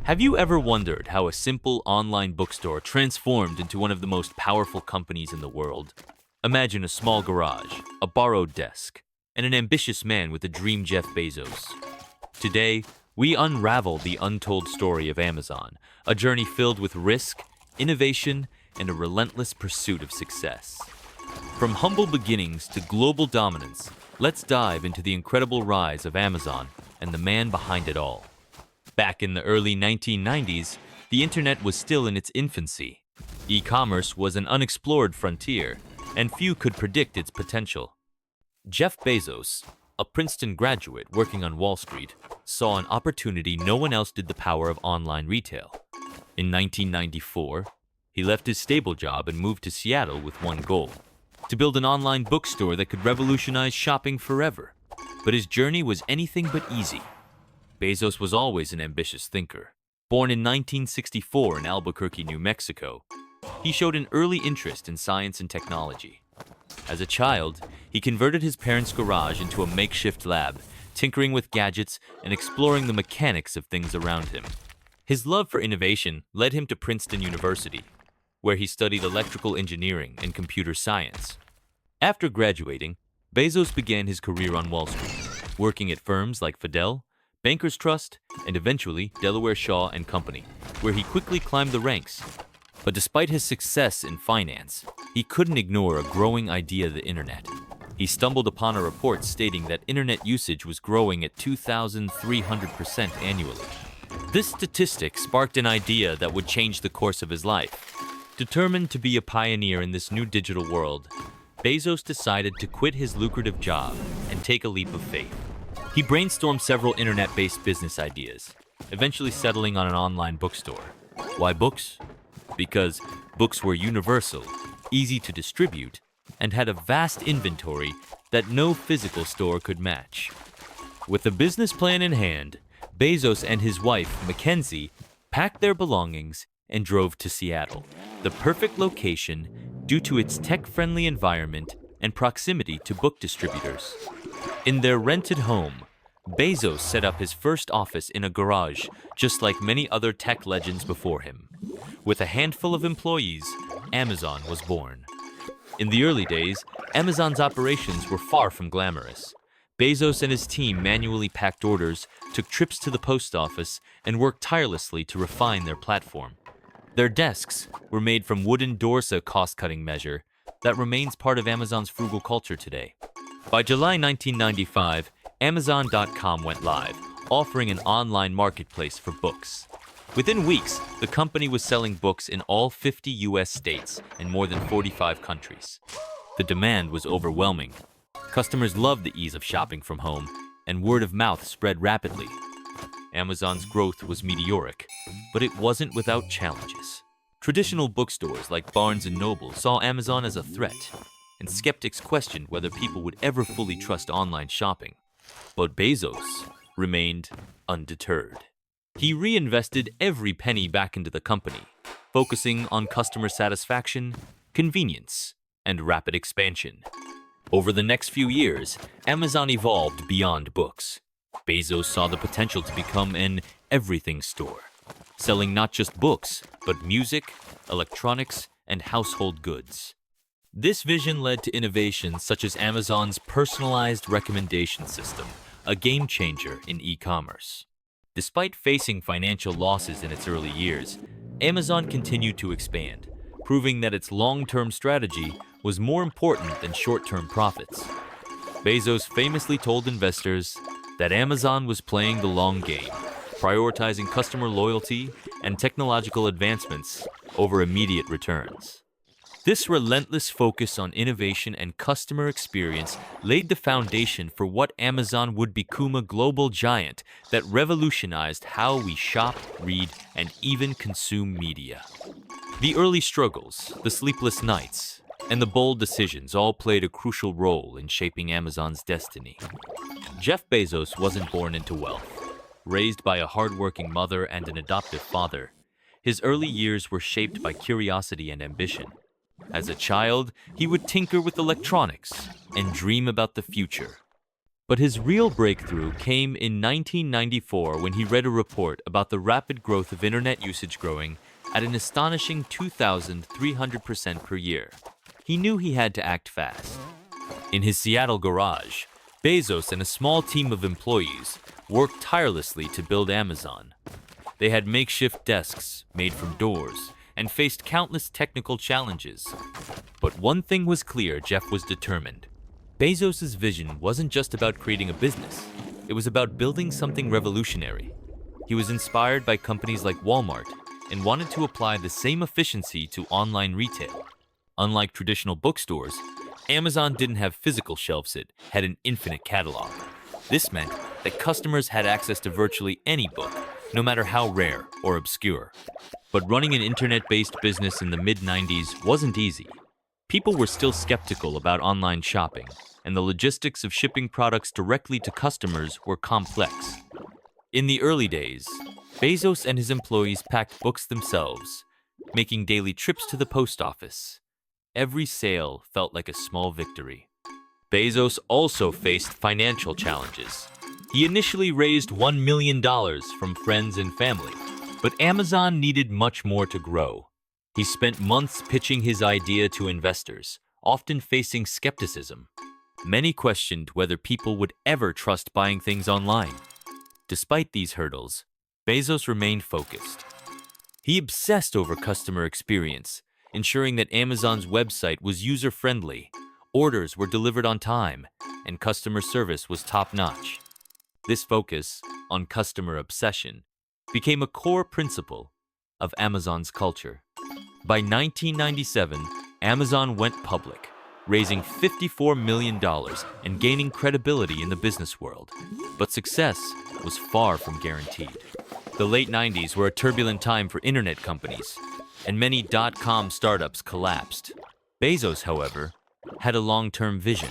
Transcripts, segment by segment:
Have you ever wondered how a simple online bookstore transformed into one of the most powerful companies in the world? Imagine a small garage, a borrowed desk, and an ambitious man with a dream, Jeff Bezos. Today, we unravel the untold story of Amazon, a journey filled with risk, innovation, and a relentless pursuit of success. From humble beginnings to global dominance, let's dive into the incredible rise of Amazon and the man behind it all. Back in the early 1990s, the internet was still in its infancy. E-commerce was an unexplored frontier, and few could predict its potential. Jeff Bezos, a Princeton graduate working on Wall Street, saw an opportunity no one else did: the power of online retail. In 1994, he left his stable job and moved to Seattle with one goal: to build an online bookstore that could revolutionize shopping forever. But his journey was anything but easy. Bezos was always an ambitious thinker. Born in 1964 in Albuquerque, New Mexico, he showed an early interest in science and technology. As a child, he converted his parents' garage into a makeshift lab, tinkering with gadgets and exploring the mechanics of things around him. His love for innovation led him to Princeton University, where he studied electrical engineering and computer science. After graduating, Bezos began his career on Wall Street, working at firms like Fidel, Bankers Trust, and eventually Delaware Shaw and Company, where he quickly climbed the ranks. But despite his success in finance, he couldn't ignore a growing idea: the internet. He stumbled upon a report stating that internet usage was growing at 2,300% annually. This statistic sparked an idea that would change the course of his life. Determined to be a pioneer in this new digital world, Bezos decided to quit his lucrative job and take a leap of faith. He brainstormed several internet-based business ideas, eventually settling on an online bookstore. Why books? Because books were universal, easy to distribute, and had a vast inventory that no physical store could match. With a business plan in hand, Bezos and his wife, Mackenzie, packed their belongings and drove to Seattle, the perfect location due to its tech-friendly environment and proximity to book distributors. In their rented home, Bezos set up his first office in a garage, just like many other tech legends before him. With a handful of employees, Amazon was born. In the early days, Amazon's operations were far from glamorous. Bezos and his team manually packed orders, took trips to the post office, and worked tirelessly to refine their platform. Their desks were made from wooden doors, a cost-cutting measure that remains part of Amazon's frugal culture today. By July 1995, Amazon.com went live, offering an online marketplace for books. Within weeks, the company was selling books in all 50 US states and more than 45 countries. The demand was overwhelming. Customers loved the ease of shopping from home, and word of mouth spread rapidly. Amazon's growth was meteoric, but it wasn't without challenges. Traditional bookstores like Barnes & Noble saw Amazon as a threat, and skeptics questioned whether people would ever fully trust online shopping. But Bezos remained undeterred. He reinvested every penny back into the company, focusing on customer satisfaction, convenience, and rapid expansion. Over the next few years, Amazon evolved beyond books. Bezos saw the potential to become an everything store, selling not just books, but music, electronics, and household goods. This vision led to innovations such as Amazon's personalized recommendation system, a game changer in e-commerce. Despite facing financial losses in its early years, Amazon continued to expand, proving that its long-term strategy was more important than short-term profits. Bezos famously told investors that Amazon was playing the long game, prioritizing customer loyalty and technological advancements over immediate returns. This relentless focus on innovation and customer experience laid the foundation for what Amazon would become: a global giant that revolutionized how we shop, read, and even consume media. The early struggles, the sleepless nights, and the bold decisions all played a crucial role in shaping Amazon's destiny. Jeff Bezos wasn't born into wealth. Raised by a hardworking mother and an adoptive father, his early years were shaped by curiosity and ambition. As a child, he would tinker with electronics and dream about the future. But his real breakthrough came in 1994 when he read a report about the rapid growth of internet usage growing at an astonishing 2,300% per year. He knew he had to act fast. In his Seattle garage, Bezos and a small team of employees worked tirelessly to build Amazon. They had makeshift desks made from doors and faced countless technical challenges. But one thing was clear: Jeff was determined. Bezos' vision wasn't just about creating a business, it was about building something revolutionary. He was inspired by companies like Walmart and wanted to apply the same efficiency to online retail. Unlike traditional bookstores, Amazon didn't have physical shelves, it had an infinite catalog. This meant that customers had access to virtually any book, no matter how rare or obscure. But running an internet-based business in the mid-90s wasn't easy. People were still skeptical about online shopping, and the logistics of shipping products directly to customers were complex. In the early days, Bezos and his employees packed books themselves, making daily trips to the post office. Every sale felt like a small victory. Bezos also faced financial challenges. He initially raised $1 million from friends and family, but Amazon needed much more to grow. He spent months pitching his idea to investors, often facing skepticism. Many questioned whether people would ever trust buying things online. Despite these hurdles, Bezos remained focused. He obsessed over customer experience, ensuring that Amazon's website was user-friendly, orders were delivered on time, and customer service was top-notch. This focus on customer obsession became a core principle of Amazon's culture. By 1997, Amazon went public, raising $54 million and gaining credibility in the business world. But success was far from guaranteed. The late 90s were a turbulent time for internet companies, and many dot-com startups collapsed. Bezos, however, had a long-term vision.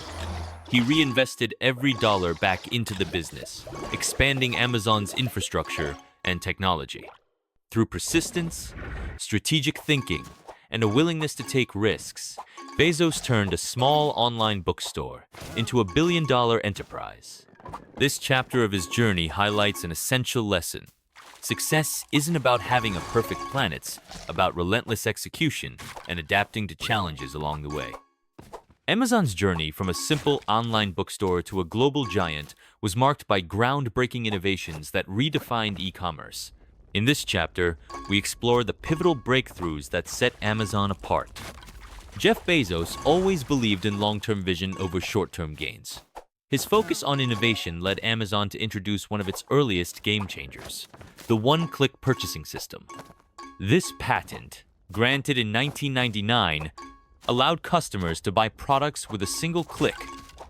He reinvested every dollar back into the business, expanding Amazon's infrastructure and technology. Through persistence, strategic thinking, and a willingness to take risks, Bezos turned a small online bookstore into a billion-dollar enterprise. This chapter of his journey highlights an essential lesson. Success isn't about having a perfect plan, it's about relentless execution and adapting to challenges along the way. Amazon's journey from a simple online bookstore to a global giant was marked by groundbreaking innovations that redefined e-commerce. In this chapter, we explore the pivotal breakthroughs that set Amazon apart. Jeff Bezos always believed in long-term vision over short-term gains. His focus on innovation led Amazon to introduce one of its earliest game changers, the one-click purchasing system. This patent, granted in 1999, allowed customers to buy products with a single click,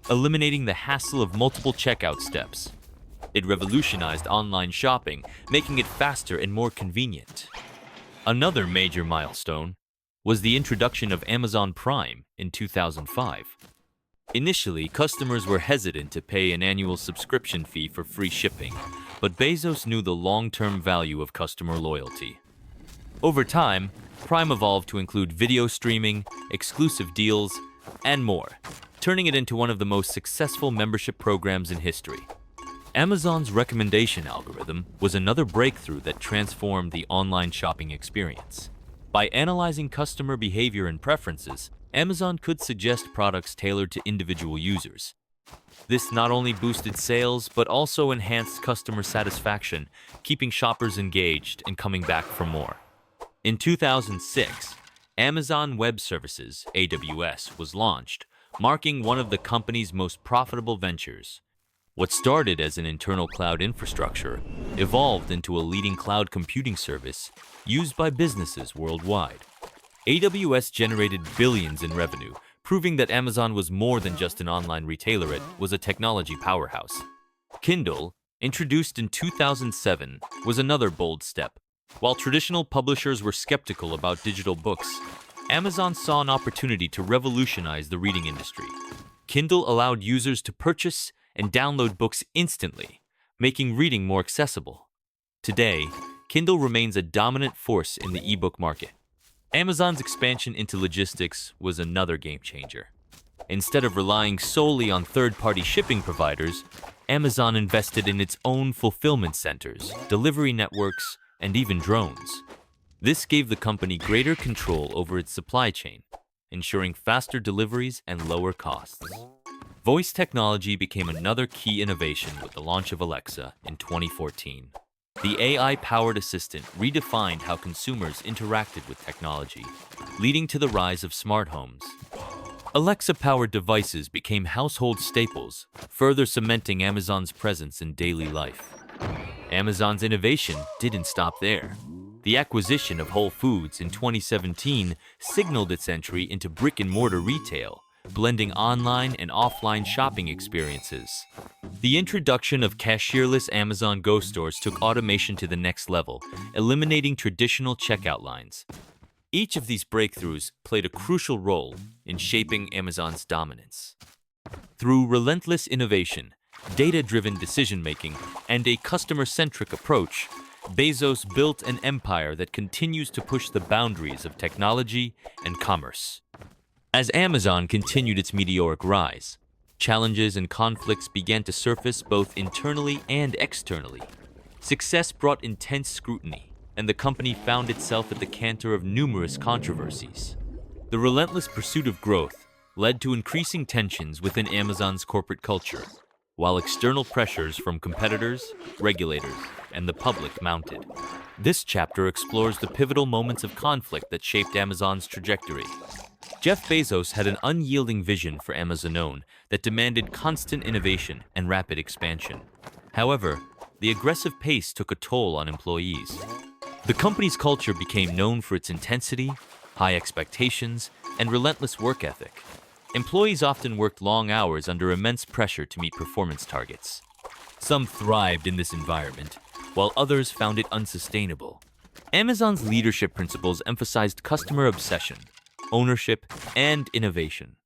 eliminating the hassle of multiple checkout steps. It revolutionized online shopping, making it faster and more convenient. Another major milestone was the introduction of Amazon Prime in 2005. Initially, customers were hesitant to pay an annual subscription fee for free shipping, but Bezos knew the long-term value of customer loyalty. Over time, Prime evolved to include video streaming, exclusive deals, and more, turning it into one of the most successful membership programs in history. Amazon's recommendation algorithm was another breakthrough that transformed the online shopping experience. By analyzing customer behavior and preferences, Amazon could suggest products tailored to individual users. This not only boosted sales, but also enhanced customer satisfaction, keeping shoppers engaged and coming back for more. In 2006, Amazon Web Services, AWS, was launched, marking one of the company's most profitable ventures. What started as an internal cloud infrastructure evolved into a leading cloud computing service used by businesses worldwide. AWS generated billions in revenue, proving that Amazon was more than just an online retailer, it was a technology powerhouse. Kindle, introduced in 2007, was another bold step. While traditional publishers were skeptical about digital books, Amazon saw an opportunity to revolutionize the reading industry. Kindle allowed users to purchase and download books instantly, making reading more accessible. Today, Kindle remains a dominant force in the ebook market. Amazon's expansion into logistics was another game changer. Instead of relying solely on third-party shipping providers, Amazon invested in its own fulfillment centers, delivery networks, and even drones. This gave the company greater control over its supply chain, ensuring faster deliveries and lower costs. Voice technology became another key innovation with the launch of Alexa in 2014. The AI-powered assistant redefined how consumers interacted with technology, leading to the rise of smart homes. Alexa-powered devices became household staples, further cementing Amazon's presence in daily life. Amazon's innovation didn't stop there. The acquisition of Whole Foods in 2017 signaled its entry into brick-and-mortar retail, blending online and offline shopping experiences. The introduction of cashierless Amazon Go stores took automation to the next level, eliminating traditional checkout lines. Each of these breakthroughs played a crucial role in shaping Amazon's dominance. Through relentless innovation, data-driven decision-making, and a customer-centric approach, Bezos built an empire that continues to push the boundaries of technology and commerce. As Amazon continued its meteoric rise, challenges and conflicts began to surface both internally and externally. Success brought intense scrutiny, and the company found itself at the canter of numerous controversies. The relentless pursuit of growth led to increasing tensions within Amazon's corporate culture, while external pressures from competitors, regulators, and the public mounted. This chapter explores the pivotal moments of conflict that shaped Amazon's trajectory. Jeff Bezos had an unyielding vision for Amazon that demanded constant innovation and rapid expansion. However, the aggressive pace took a toll on employees. The company's culture became known for its intensity, high expectations, and relentless work ethic. Employees often worked long hours under immense pressure to meet performance targets. Some thrived in this environment, while others found it unsustainable. Amazon's leadership principles emphasized customer obsession, ownership, and innovation.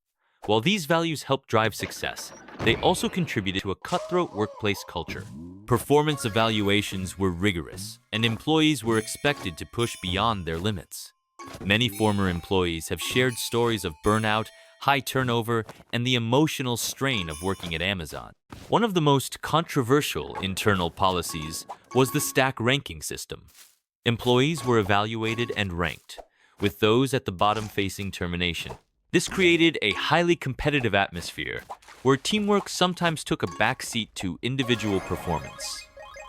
While these values helped drive success, they also contributed to a cutthroat workplace culture. Performance evaluations were rigorous, and employees were expected to push beyond their limits. Many former employees have shared stories of burnout, high turnover, and the emotional strain of working at Amazon. One of the most controversial internal policies was the stack ranking system. Employees were evaluated and ranked, with those at the bottom facing termination. This created a highly competitive atmosphere where teamwork sometimes took a backseat to individual performance.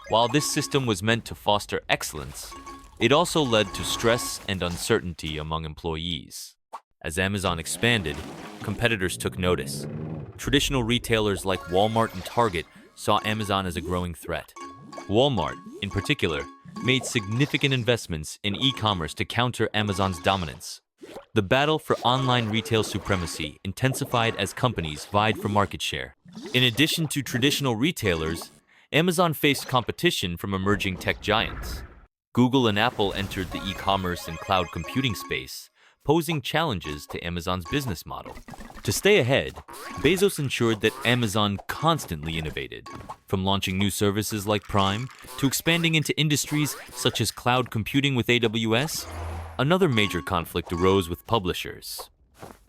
While this system was meant to foster excellence, it also led to stress and uncertainty among employees. As Amazon expanded, competitors took notice. Traditional retailers like Walmart and Target saw Amazon as a growing threat. Walmart, in particular, made significant investments in e-commerce to counter Amazon's dominance. The battle for online retail supremacy intensified as companies vied for market share. In addition to traditional retailers, Amazon faced competition from emerging tech giants. Google and Apple entered the e-commerce and cloud computing space, posing challenges to Amazon's business model. To stay ahead, Bezos ensured that Amazon constantly innovated, from launching new services like Prime to expanding into industries such as cloud computing with AWS. Another major conflict arose with publishers.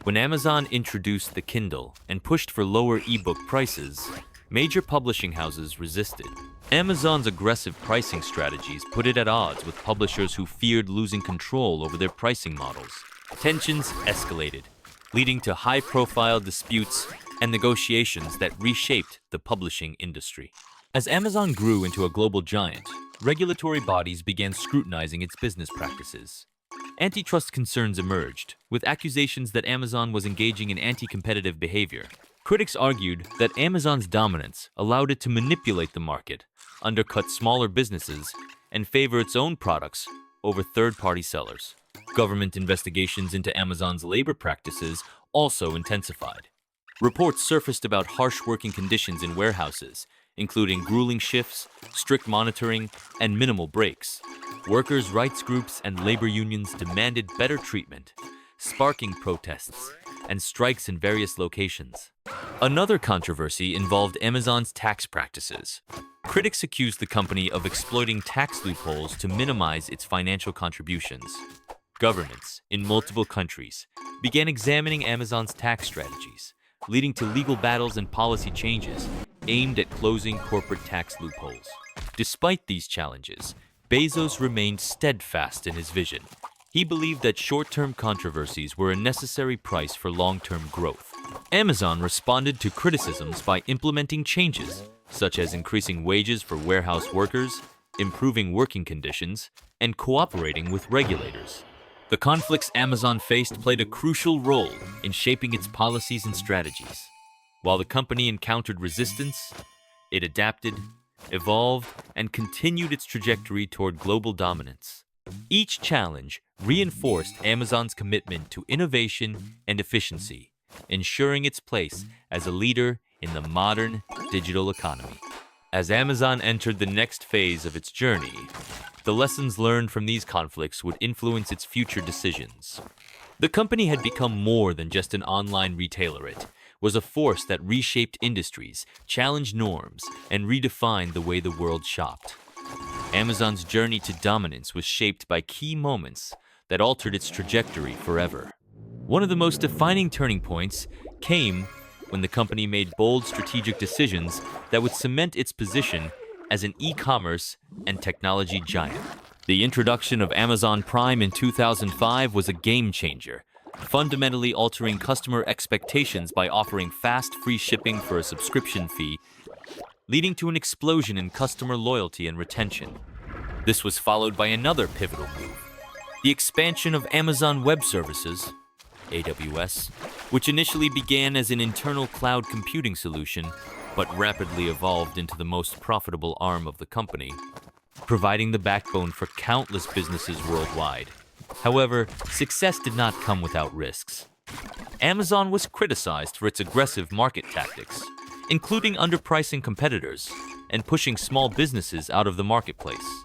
When Amazon introduced the Kindle and pushed for lower ebook prices, major publishing houses resisted. Amazon's aggressive pricing strategies put it at odds with publishers who feared losing control over their pricing models. Tensions escalated, leading to high-profile disputes and negotiations that reshaped the publishing industry. As Amazon grew into a global giant, regulatory bodies began scrutinizing its business practices. Antitrust concerns emerged, with accusations that Amazon was engaging in anti-competitive behavior. Critics argued that Amazon's dominance allowed it to manipulate the market, undercut smaller businesses, and favor its own products over third-party sellers. Government investigations into Amazon's labor practices also intensified. Reports surfaced about harsh working conditions in warehouses, including grueling shifts, strict monitoring, and minimal breaks. Workers' rights groups and labor unions demanded better treatment, sparking protests and strikes in various locations. Another controversy involved Amazon's tax practices. Critics accused the company of exploiting tax loopholes to minimize its financial contributions. Governments in multiple countries began examining Amazon's tax strategies, leading to legal battles and policy changes aimed at closing corporate tax loopholes. Despite these challenges, Bezos remained steadfast in his vision. He believed that short-term controversies were a necessary price for long-term growth. Amazon responded to criticisms by implementing changes, such as increasing wages for warehouse workers, improving working conditions, and cooperating with regulators. The conflicts Amazon faced played a crucial role in shaping its policies and strategies. While the company encountered resistance, it adapted, evolved, and continued its trajectory toward global dominance. Each challenge reinforced Amazon's commitment to innovation and efficiency, ensuring its place as a leader in the modern digital economy. As Amazon entered the next phase of its journey, the lessons learned from these conflicts would influence its future decisions. The company had become more than just an online retailer. It was a force that reshaped industries, challenged norms, and redefined the way the world shopped. Amazon's journey to dominance was shaped by key moments that altered its trajectory forever. One of the most defining turning points came when the company made bold strategic decisions that would cement its position as an e-commerce and technology giant. The introduction of Amazon Prime in 2005 was a game changer, fundamentally altering customer expectations by offering fast, free shipping for a subscription fee, leading to an explosion in customer loyalty and retention. This was followed by another pivotal move: the expansion of Amazon Web Services, AWS, which initially began as an internal cloud computing solution, but rapidly evolved into the most profitable arm of the company, providing the backbone for countless businesses worldwide. However, success did not come without risks. Amazon was criticized for its aggressive market tactics, including underpricing competitors and pushing small businesses out of the marketplace.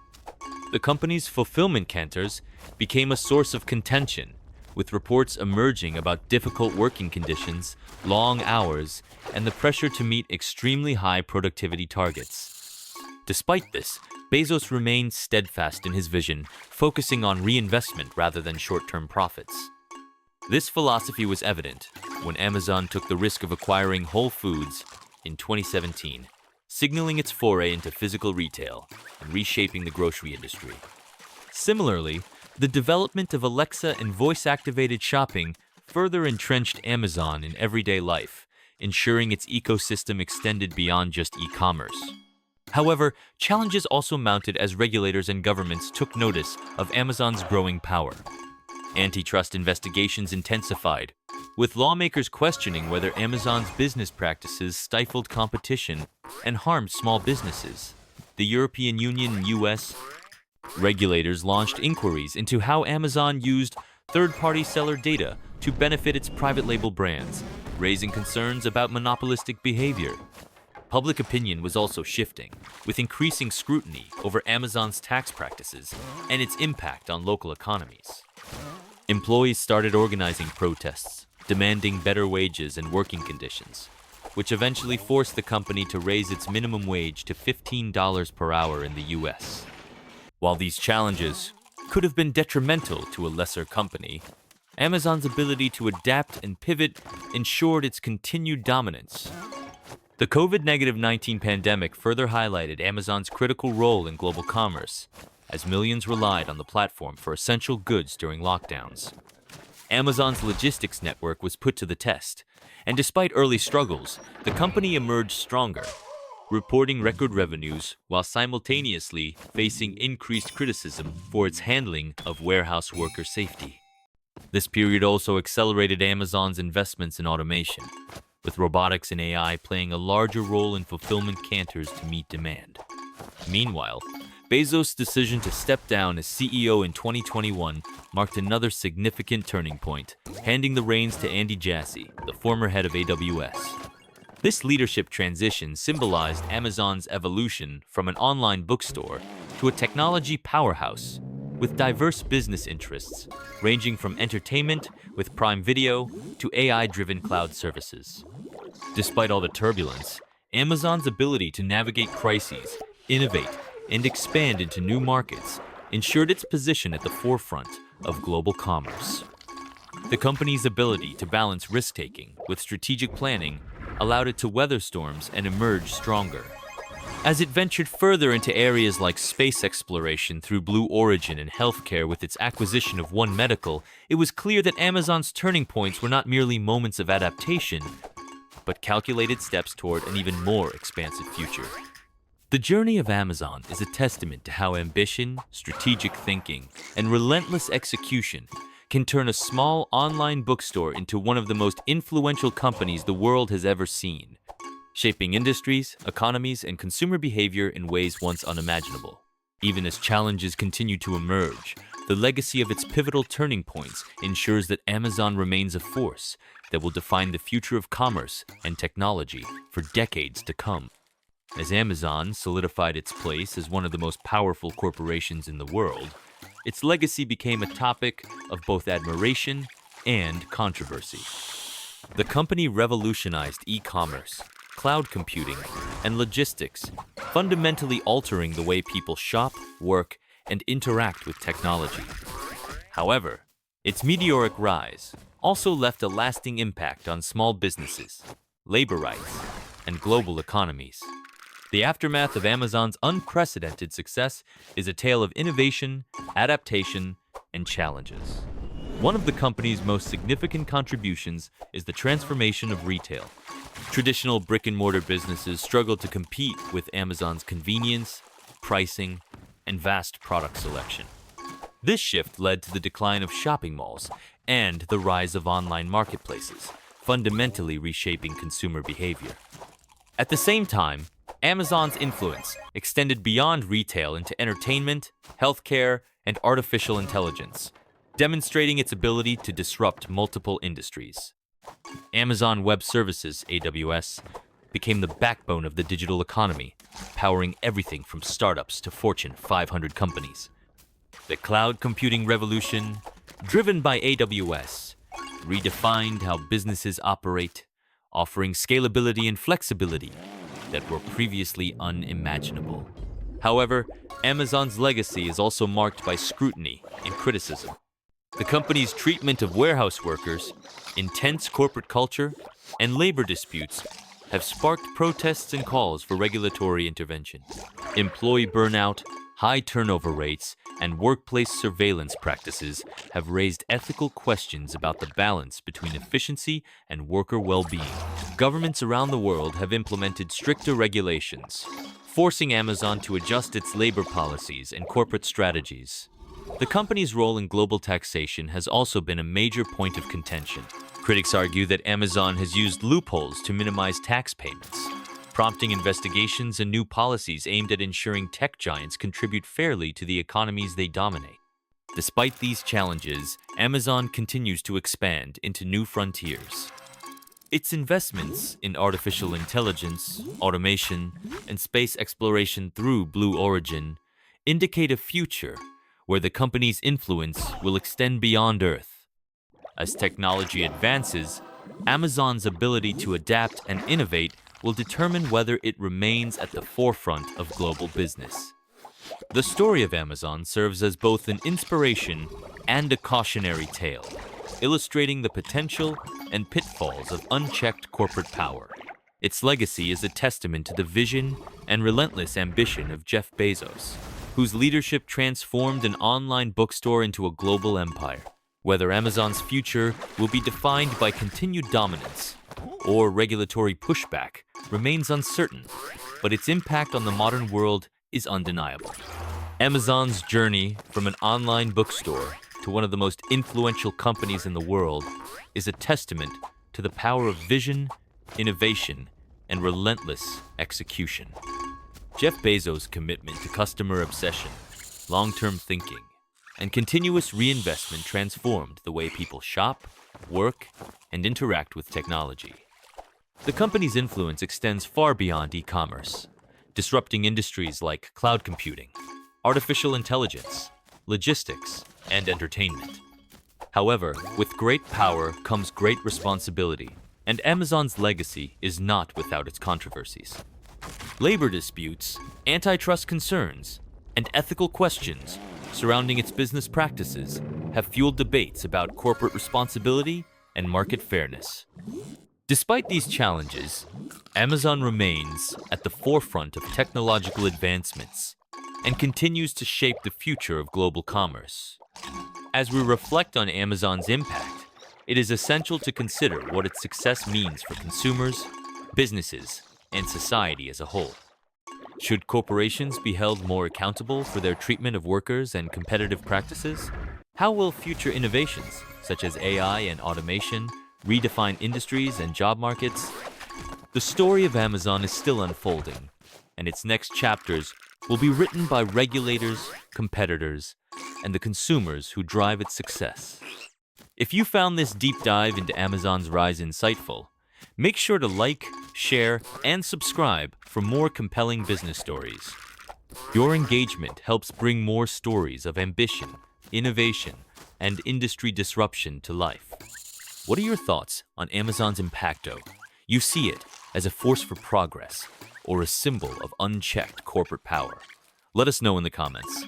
The company's fulfillment centers became a source of contention, with reports emerging about difficult working conditions, long hours, and the pressure to meet extremely high productivity targets. Despite this, Bezos remained steadfast in his vision, focusing on reinvestment rather than short-term profits. This philosophy was evident when Amazon took the risk of acquiring Whole Foods in 2017, signaling its foray into physical retail and reshaping the grocery industry. Similarly, the development of Alexa and voice-activated shopping further entrenched Amazon in everyday life, ensuring its ecosystem extended beyond just e-commerce. However, challenges also mounted as regulators and governments took notice of Amazon's growing power. Antitrust investigations intensified, with lawmakers questioning whether Amazon's business practices stifled competition and harmed small businesses. The European Union and US regulators launched inquiries into how Amazon used third-party seller data to benefit its private label brands, raising concerns about monopolistic behavior. Public opinion was also shifting, with increasing scrutiny over Amazon's tax practices and its impact on local economies. Employees started organizing protests, demanding better wages and working conditions, which eventually forced the company to raise its minimum wage to $15 per hour in the US. While these challenges could have been detrimental to a lesser company, Amazon's ability to adapt and pivot ensured its continued dominance. The COVID-19 pandemic further highlighted Amazon's critical role in global commerce, as millions relied on the platform for essential goods during lockdowns. Amazon's logistics network was put to the test, and despite early struggles, the company emerged stronger, reporting record revenues while simultaneously facing increased criticism for its handling of warehouse worker safety. This period also accelerated Amazon's investments in automation, with robotics and AI playing a larger role in fulfillment centers to meet demand. Meanwhile, Bezos' decision to step down as CEO in 2021 marked another significant turning point, handing the reins to Andy Jassy, the former head of AWS. This leadership transition symbolized Amazon's evolution from an online bookstore to a technology powerhouse, with diverse business interests ranging from entertainment with Prime Video to AI-driven cloud services. Despite all the turbulence, Amazon's ability to navigate crises, innovate, and expand into new markets ensured its position at the forefront of global commerce. The company's ability to balance risk-taking with strategic planning allowed it to weather storms and emerge stronger. As it ventured further into areas like space exploration through Blue Origin and healthcare with its acquisition of One Medical, it was clear that Amazon's turning points were not merely moments of adaptation, but calculated steps toward an even more expansive future. The journey of Amazon is a testament to how ambition, strategic thinking, and relentless execution can turn a small online bookstore into one of the most influential companies the world has ever seen, shaping industries, economies, and consumer behavior in ways once unimaginable. Even as challenges continue to emerge, the legacy of its pivotal turning points ensures that Amazon remains a force that will define the future of commerce and technology for decades to come. As Amazon solidified its place as one of the most powerful corporations in the world, its legacy became a topic of both admiration and controversy. The company revolutionized e-commerce, cloud computing, and logistics, fundamentally altering the way people shop, work, and interact with technology. However, its meteoric rise also left a lasting impact on small businesses, labor rights, and global economies. The aftermath of Amazon's unprecedented success is a tale of innovation, adaptation, and challenges. One of the company's most significant contributions is the transformation of retail. Traditional brick-and-mortar businesses struggle to compete with Amazon's convenience, pricing, and vast product selection. This shift led to the decline of shopping malls and the rise of online marketplaces, fundamentally reshaping consumer behavior. At the same time, Amazon's influence extended beyond retail into entertainment, healthcare, and artificial intelligence, demonstrating its ability to disrupt multiple industries. Amazon Web Services, AWS, became the backbone of the digital economy, powering everything from startups to Fortune 500 companies. The cloud computing revolution, driven by AWS, redefined how businesses operate, offering scalability and flexibility that were previously unimaginable. However, Amazon's legacy is also marked by scrutiny and criticism. The company's treatment of warehouse workers, intense corporate culture, and labor disputes have sparked protests and calls for regulatory intervention. Employee burnout, high turnover rates, and workplace surveillance practices have raised ethical questions about the balance between efficiency and worker well-being. Governments around the world have implemented stricter regulations, forcing Amazon to adjust its labor policies and corporate strategies. The company's role in global taxation has also been a major point of contention. Critics argue that Amazon has used loopholes to minimize tax payments, prompting investigations and new policies aimed at ensuring tech giants contribute fairly to the economies they dominate. Despite these challenges, Amazon continues to expand into new frontiers. Its investments in artificial intelligence, automation, and space exploration through Blue Origin indicate a future where the company's influence will extend beyond Earth. As technology advances, Amazon's ability to adapt and innovate will determine whether it remains at the forefront of global business. The story of Amazon serves as both an inspiration and a cautionary tale, illustrating the potential and pitfalls of unchecked corporate power. Its legacy is a testament to the vision and relentless ambition of Jeff Bezos, whose leadership transformed an online bookstore into a global empire. Whether Amazon's future will be defined by continued dominance or regulatory pushback remains uncertain, but its impact on the modern world is undeniable. Amazon's journey from an online bookstore to one of the most influential companies in the world is a testament to the power of vision, innovation, and relentless execution. Jeff Bezos' commitment to customer obsession, long-term thinking, and continuous reinvestment transformed the way people shop, work, and interact with technology. The company's influence extends far beyond e-commerce, disrupting industries like cloud computing, artificial intelligence, logistics, and entertainment. However, with great power comes great responsibility, and Amazon's legacy is not without its controversies. Labor disputes, antitrust concerns, and ethical questions surrounding its business practices have fueled debates about corporate responsibility and market fairness. Despite these challenges, Amazon remains at the forefront of technological advancements and continues to shape the future of global commerce. As we reflect on Amazon's impact, it is essential to consider what its success means for consumers, businesses, and society as a whole. Should corporations be held more accountable for their treatment of workers and competitive practices? How will future innovations, such as AI and automation, redefine industries and job markets? The story of Amazon is still unfolding, and its next chapters will be written by regulators, competitors, and the consumers who drive its success. If you found this deep dive into Amazon's rise insightful, make sure to like, share, and subscribe for more compelling business stories. Your engagement helps bring more stories of ambition, innovation, and industry disruption to life. What are your thoughts on Amazon's impacto? You see it as a force for progress or a symbol of unchecked corporate power? Let us know in the comments.